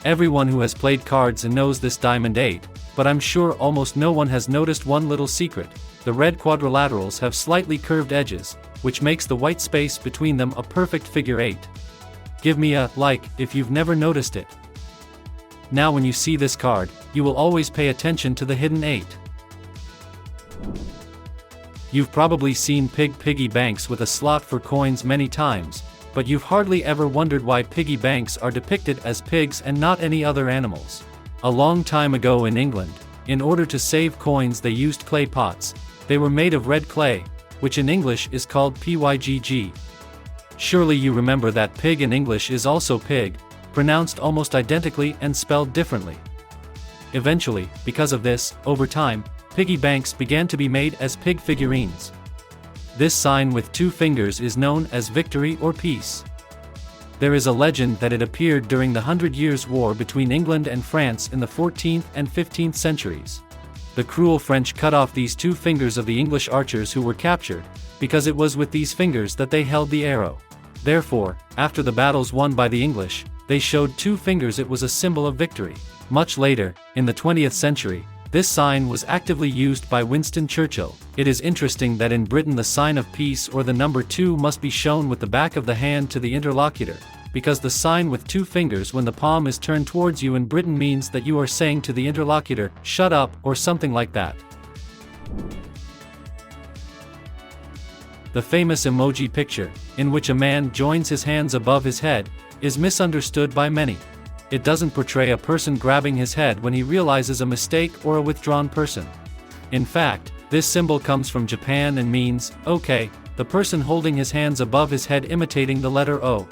Everyone who has played cards knows this diamond 8, but I'm sure almost no one has noticed one little secret. The red quadrilaterals have slightly curved edges, which makes the white space between them a perfect figure 8. Give me a like if you've never noticed it. Now when you see this card, you will always pay attention to the hidden 8. You've probably seen piggy banks with a slot for coins many times, but you've hardly ever wondered why piggy banks are depicted as pigs and not any other animals. A long time ago in England, in order to save coins they used clay pots. They were made of red clay, which in English is called pygg. Surely you remember that pig in English is also pig, pronounced almost identically and spelled differently. Eventually, because of this, over time, piggy banks began to be made as pig figurines. This sign with 2 fingers is known as victory or peace. There is a legend that it appeared during the 100 Years' War between England and France in the 14th and 15th centuries. The cruel French cut off these 2 fingers of the English archers who were captured, because it was with these fingers that they held the arrow. Therefore, after the battles won by the English, they showed 2 fingers. It was a symbol of victory. Much later, in the 20th century, this sign was actively used by Winston Churchill. It is interesting that in Britain the sign of peace or the number 2 must be shown with the back of the hand to the interlocutor, because the sign with 2 fingers when the palm is turned towards you in Britain means that you are saying to the interlocutor, "Shut up," or something like that. The famous emoji picture, in which a man joins his hands above his head, is misunderstood by many. It doesn't portray a person grabbing his head when he realizes a mistake or a withdrawn person. In fact, this symbol comes from Japan and means, okay, the person holding his hands above his head imitating the letter O.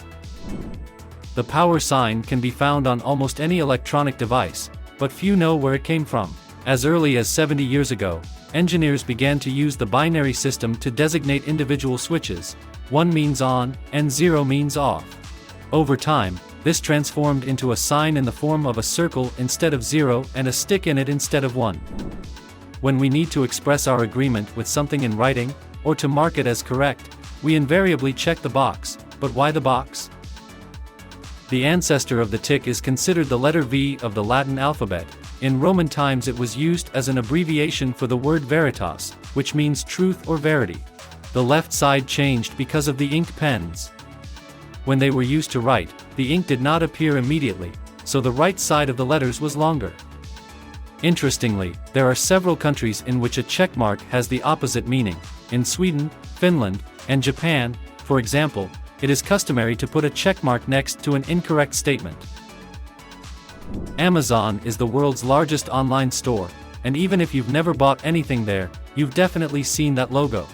The power sign can be found on almost any electronic device, but few know where it came from. As early as 70 years ago, engineers began to use the binary system to designate individual switches. 1 means on, and 0 means off. Over time, this transformed into a sign in the form of a circle instead of 0 and a stick in it instead of 1. When we need to express our agreement with something in writing, or to mark it as correct, we invariably check the box. But why the box? The ancestor of the tick is considered the letter V of the Latin alphabet. In Roman times it was used as an abbreviation for the word veritas, which means truth or verity. The left side changed because of the ink pens. When they were used to write, the ink did not appear immediately, so the right side of the letters was longer. Interestingly, there are several countries in which a checkmark has the opposite meaning. In Sweden, Finland, and Japan, for example, it is customary to put a checkmark next to an incorrect statement. Amazon is the world's largest online store, and even if you've never bought anything there, you've definitely seen that logo.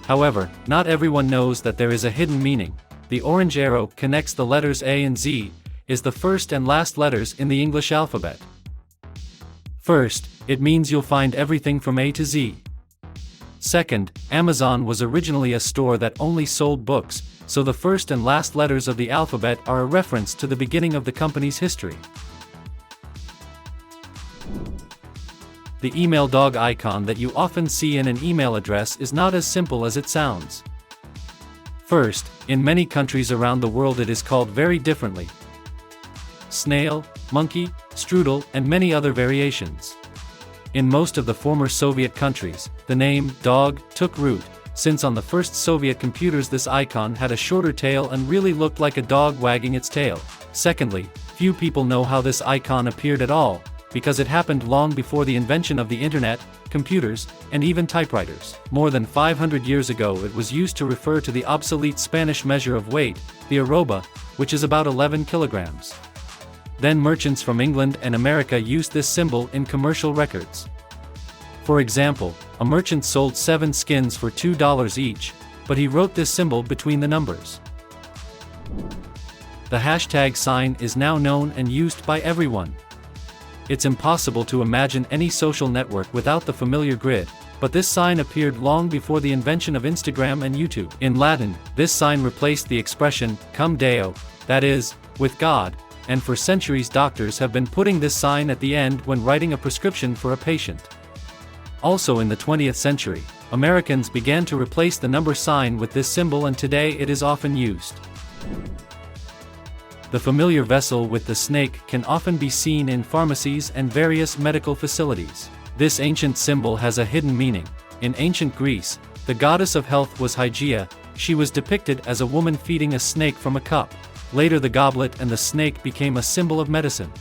However, not everyone knows that there is a hidden meaning. The orange arrow connects the letters A and Z, is the first and last letters in the English alphabet. First, it means you'll find everything from A to Z. Second, Amazon was originally a store that only sold books, so the first and last letters of the alphabet are a reference to the beginning of the company's history. The email dog icon that you often see in an email address is not as simple as it sounds. First, in many countries around the world it is called very differently. Snail, monkey, strudel, and many other variations. In most of the former Soviet countries, the name dog took root, since on the first Soviet computers this icon had a shorter tail and really looked like a dog wagging its tail. Secondly, few people know how this icon appeared at all, because it happened long before the invention of the internet, computers, and even typewriters. More than 500 years ago it was used to refer to the obsolete Spanish measure of weight, the arroba, which is about 11 kilograms. Then merchants from England and America used this symbol in commercial records. For example, a merchant sold 7 skins for $2 each, but he wrote this symbol between the numbers. The hashtag sign is now known and used by everyone. It's impossible to imagine any social network without the familiar grid, but this sign appeared long before the invention of Instagram and YouTube. In Latin, this sign replaced the expression, cum Deo, that is, with God, and for centuries doctors have been putting this sign at the end when writing a prescription for a patient. Also in the 20th century, Americans began to replace the number sign with this symbol and today it is often used. The familiar vessel with the snake can often be seen in pharmacies and various medical facilities. This ancient symbol has a hidden meaning. In ancient Greece, the goddess of health was Hygeia. She was depicted as a woman feeding a snake from a cup. Later the goblet and the snake became a symbol of medicine.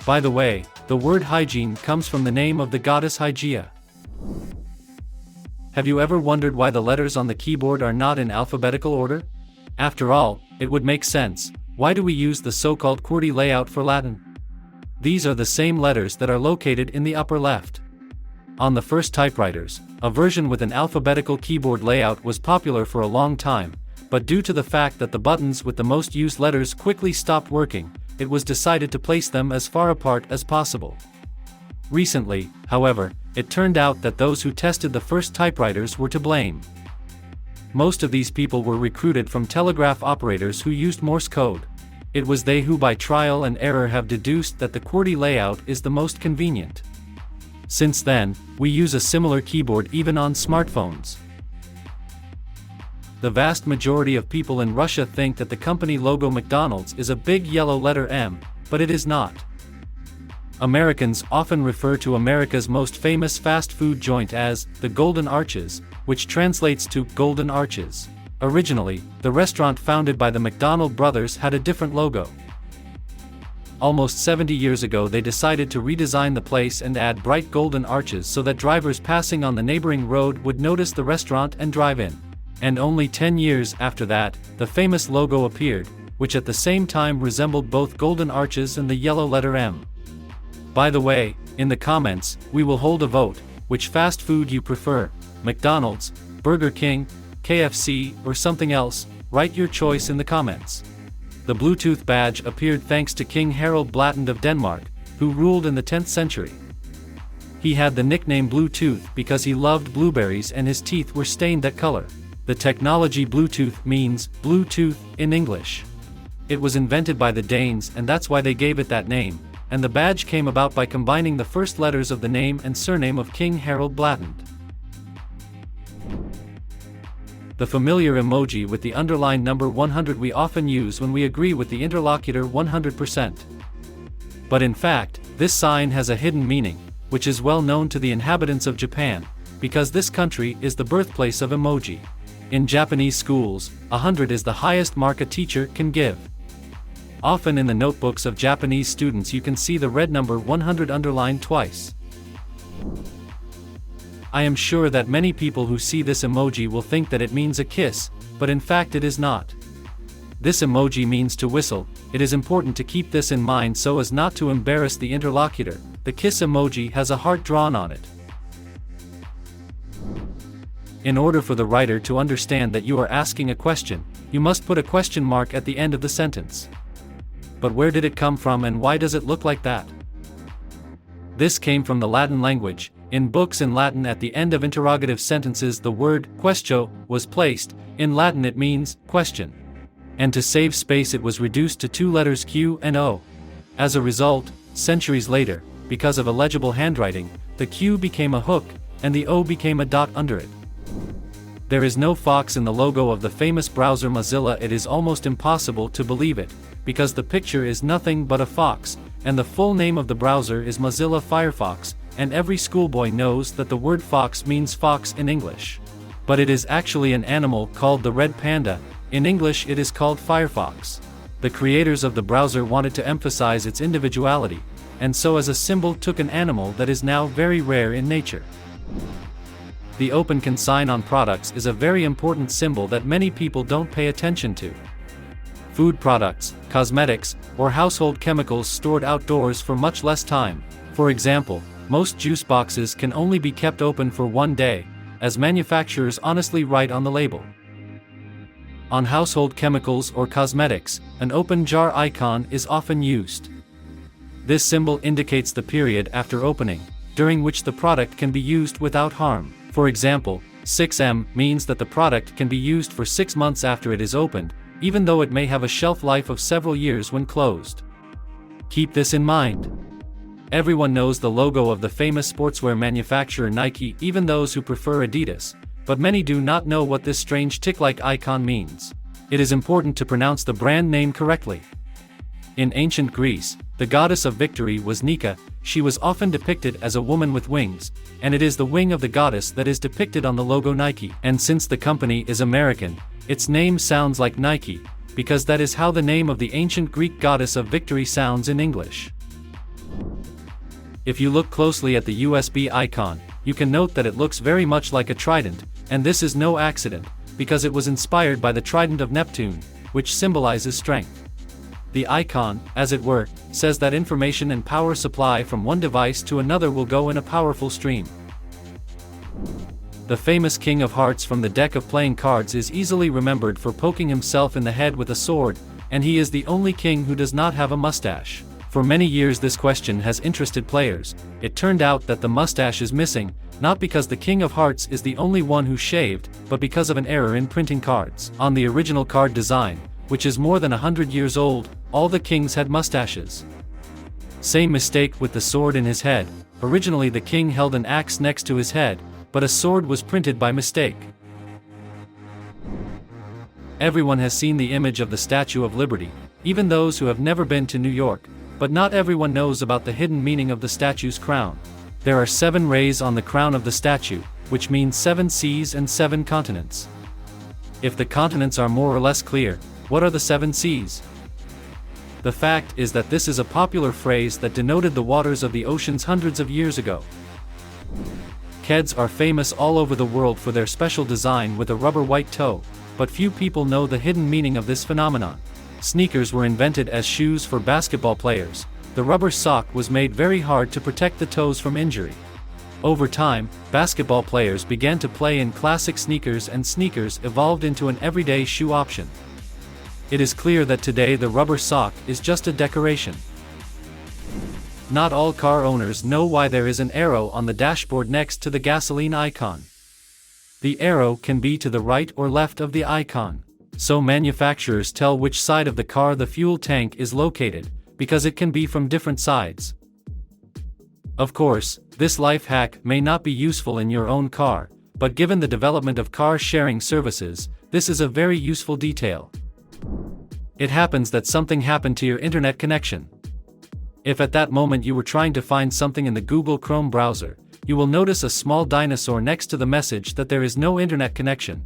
By the way, the word hygiene comes from the name of the goddess Hygeia. Have you ever wondered why the letters on the keyboard are not in alphabetical order? After all, it would make sense. Why do we use the so-called QWERTY layout for Latin? These are the same letters that are located in the upper left. On the first typewriters, a version with an alphabetical keyboard layout was popular for a long time, but due to the fact that the buttons with the most used letters quickly stopped working, it was decided to place them as far apart as possible. Recently, however, it turned out that those who tested the first typewriters were to blame. Most of these people were recruited from telegraph operators who used Morse code. It was they who by trial and error have deduced that the QWERTY layout is the most convenient. Since then, we use a similar keyboard even on smartphones. The vast majority of people in Russia think that the company logo McDonald's is a big yellow letter M, but it is not. Americans often refer to America's most famous fast food joint as the Golden Arches, which translates to Golden Arches. Originally, the restaurant founded by the McDonald brothers had a different logo. Almost 70 years ago they decided to redesign the place and add bright golden arches so that drivers passing on the neighboring road would notice the restaurant and drive in. And only 10 years after that, the famous logo appeared, which at the same time resembled both golden arches and the yellow letter M. By the way, in the comments, we will hold a vote. Which fast food you prefer, McDonald's, Burger King, KFC, or something else? Write your choice in the comments. The Bluetooth badge appeared thanks to King Harald Blattand of Denmark, who ruled in the 10th century. He had the nickname Bluetooth because he loved blueberries and his teeth were stained that color. The technology Bluetooth means Bluetooth in English. It was invented by the Danes and that's why they gave it that name, and the badge came about by combining the first letters of the name and surname of King Harald Blattand. The familiar emoji with the underlined number 100 we often use when we agree with the interlocutor 100%. But in fact, this sign has a hidden meaning, which is well known to the inhabitants of Japan, because this country is the birthplace of emoji. In Japanese schools, 100 is the highest mark a teacher can give. Often in the notebooks of Japanese students you can see the red number 100 underlined twice. I am sure that many people who see this emoji will think that it means a kiss, but in fact it is not. This emoji means to whistle. It is important to keep this in mind so as not to embarrass the interlocutor. The kiss emoji has a heart drawn on it. In order for the writer to understand that you are asking a question, you must put a question mark at the end of the sentence. But where did it come from and why does it look like that? This came from the Latin language. In books in Latin at the end of interrogative sentences the word questio was placed. In Latin it means question. And to save space it was reduced to two letters Q and O. As a result, centuries later, because of illegible handwriting, the Q became a hook, and the O became a dot under it. There is no fox in the logo of the famous browser Mozilla. It is almost impossible to believe it, because the picture is nothing but a fox, and the full name of the browser is Mozilla Firefox, and every schoolboy knows that the word fox means fox in English. But it is actually an animal called the red panda. In English it is called Firefox. The creators of the browser wanted to emphasize its individuality, and so as a symbol took an animal that is now very rare in nature. The open consign on products is a very important symbol that many people don't pay attention to. Food products, cosmetics, or household chemicals stored outdoors for much less time. For example, most juice boxes can only be kept open for 1 day, as manufacturers honestly write on the label. On household chemicals or cosmetics, an open jar icon is often used. This symbol indicates the period after opening, during which the product can be used without harm. For example, 6M means that the product can be used for 6 months after it is opened, even though it may have a shelf life of several years when closed. Keep this in mind. Everyone knows the logo of the famous sportswear manufacturer Nike, even those who prefer Adidas, but many do not know what this strange tick-like icon means. It is important to pronounce the brand name correctly. In ancient Greece, the goddess of victory was Nika. She was often depicted as a woman with wings, and it is the wing of the goddess that is depicted on the logo Nike. And since the company is American, its name sounds like Nike, because that is how the name of the ancient Greek goddess of victory sounds in English. If you look closely at the USB icon, you can note that it looks very much like a trident, and this is no accident, because it was inspired by the trident of Neptune, which symbolizes strength. The icon, as it were, says that information and power supply from one device to another will go in a powerful stream. The famous King of Hearts from the deck of playing cards is easily remembered for poking himself in the head with a sword, and he is the only king who does not have a mustache. For many years this question has interested players. It turned out that the mustache is missing, not because the King of Hearts is the only one who shaved, but because of an error in printing cards. On the original card design, which is more than 100 years old, all the kings had mustaches. Same mistake with the sword in his head. Originally the king held an axe next to his head, but a sword was printed by mistake. Everyone has seen the image of the Statue of Liberty, even those who have never been to New York, but not everyone knows about the hidden meaning of the statue's crown. There are 7 rays on the crown of the statue, which means 7 seas and 7 continents. If the continents are more or less clear, what are the 7 seas? The fact is that this is a popular phrase that denoted the waters of the oceans hundreds of years ago. Keds are famous all over the world for their special design with a rubber white toe, but few people know the hidden meaning of this phenomenon. Sneakers were invented as shoes for basketball players. The rubber sock was made very hard to protect the toes from injury. Over time, basketball players began to play in classic sneakers, and sneakers evolved into an everyday shoe option. It is clear that today the rubber sock is just a decoration. Not all car owners know why there is an arrow on the dashboard next to the gasoline icon. The arrow can be to the right or left of the icon. So manufacturers tell which side of the car the fuel tank is located, because it can be from different sides. Of course, this life hack may not be useful in your own car, but given the development of car sharing services, this is a very useful detail. It happens that something happened to your internet connection. If at that moment you were trying to find something in the Google Chrome browser, you will notice a small dinosaur next to the message that there is no internet connection.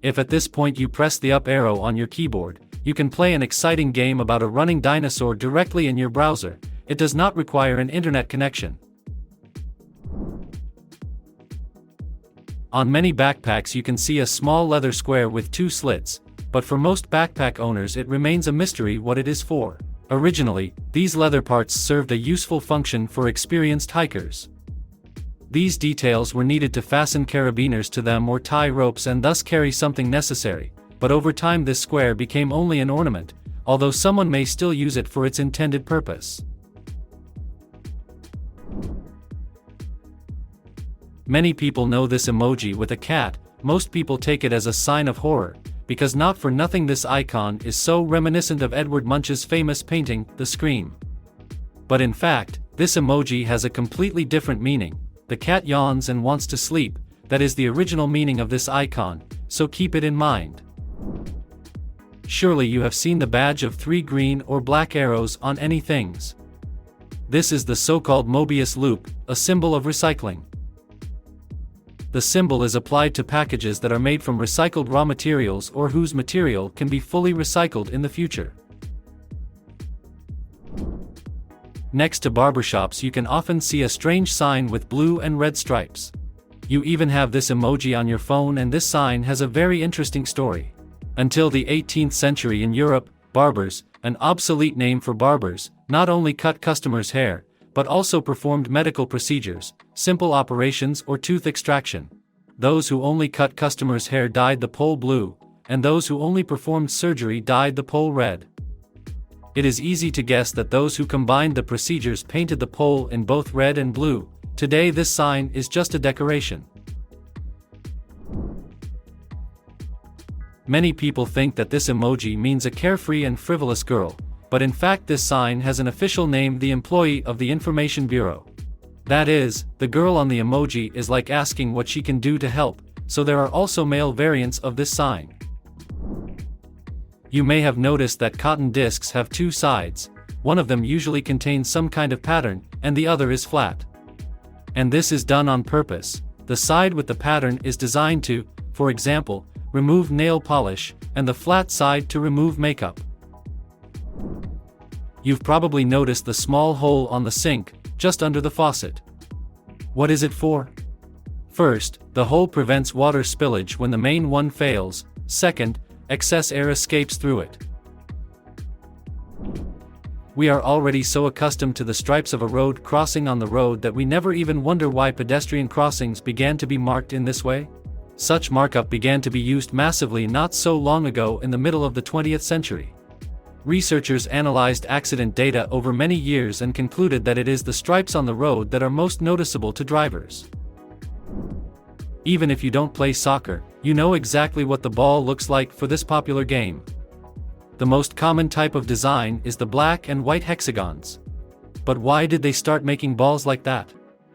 If at this point you press the up arrow on your keyboard, you can play an exciting game about a running dinosaur directly in your browser. It does not require an internet connection. On many backpacks you can see a small leather square with 2 slits, but for most backpack owners it remains a mystery what it is for. Originally, these leather parts served a useful function for experienced hikers. These details were needed to fasten carabiners to them or tie ropes and thus carry something necessary, but over time this square became only an ornament, although someone may still use it for its intended purpose. Many people know this emoji with a cat. Most people take it as a sign of horror, because not for nothing this icon is so reminiscent of Edward Munch's famous painting, The Scream. But in fact, this emoji has a completely different meaning. The cat yawns and wants to sleep. That is the original meaning of this icon, so keep it in mind. Surely you have seen the badge of 3 green or black arrows on any things. This is the so-called Mobius loop, a symbol of recycling. The symbol is applied to packages that are made from recycled raw materials or whose material can be fully recycled in the future. Next to barbershops you can often see a strange sign with blue and red stripes. You even have this emoji on your phone, and this sign has a very interesting story. Until the 18th century in Europe, barbers, an obsolete name for barbers, not only cut customers' hair, but also performed medical procedures, simple operations or tooth extraction. Those who only cut customers' hair dyed the pole blue, and those who only performed surgery dyed the pole red. It is easy to guess that those who combined the procedures painted the pole in both red and blue. Today this sign is just a decoration. Many people think that this emoji means a carefree and frivolous girl, but in fact this sign has an official name: the employee of the Information Bureau. That is, the girl on the emoji is like asking what she can do to help, so there are also male variants of this sign. You may have noticed that cotton discs have 2 sides. One of them usually contains some kind of pattern, and the other is flat. And this is done on purpose. The side with the pattern is designed to, for example, remove nail polish, and the flat side to remove makeup. You've probably noticed the small hole on the sink, just under the faucet. What is it for? First, the hole prevents water spillage when the main one fails. Second, excess air escapes through it. We are already so accustomed to the stripes of a road crossing on the road that we never even wonder why pedestrian crossings began to be marked in this way. Such markup began to be used massively not so long ago in the middle of the 20th century. Researchers analyzed accident data over many years and concluded that it is the stripes on the road that are most noticeable to drivers. Even if you don't play soccer, you know exactly what the ball looks like for this popular game. The most common type of design is the black and white hexagons. But why did they start making balls like that?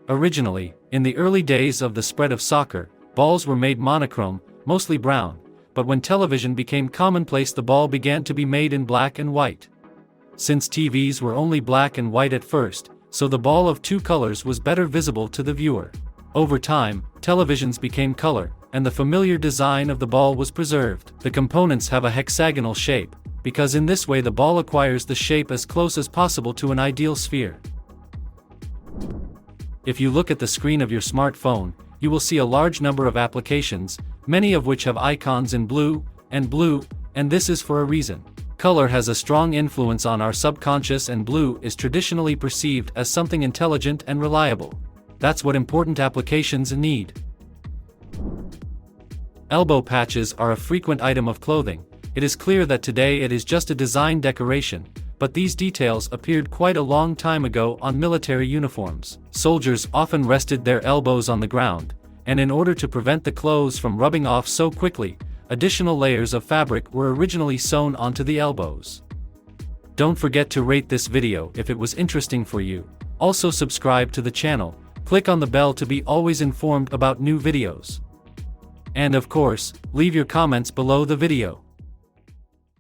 Originally, in the early days of the spread of soccer, balls were made monochrome, mostly brown, but when television became commonplace the ball began to be made in black and white. Since TVs were only black and white at first, so the ball of two colors was better visible to the viewer. Over time, televisions became color, and the familiar design of the ball was preserved. The components have a hexagonal shape, because in this way the ball acquires the shape as close as possible to an ideal sphere. If you look at the screen of your smartphone, you will see a large number of applications, many of which have icons in blue, and this is for a reason. Color has a strong influence on our subconscious, and blue is traditionally perceived as something intelligent and reliable. That's what important applications need. Elbow patches are a frequent item of clothing. It is clear that today it is just a design decoration, but these details appeared quite a long time ago on military uniforms. Soldiers often rested their elbows on the ground, and in order to prevent the clothes from rubbing off so quickly, additional layers of fabric were originally sewn onto the elbows. Don't forget to rate this video if it was interesting for you. Also subscribe to the channel, click on the bell to be always informed about new videos. And of course, leave your comments below the video.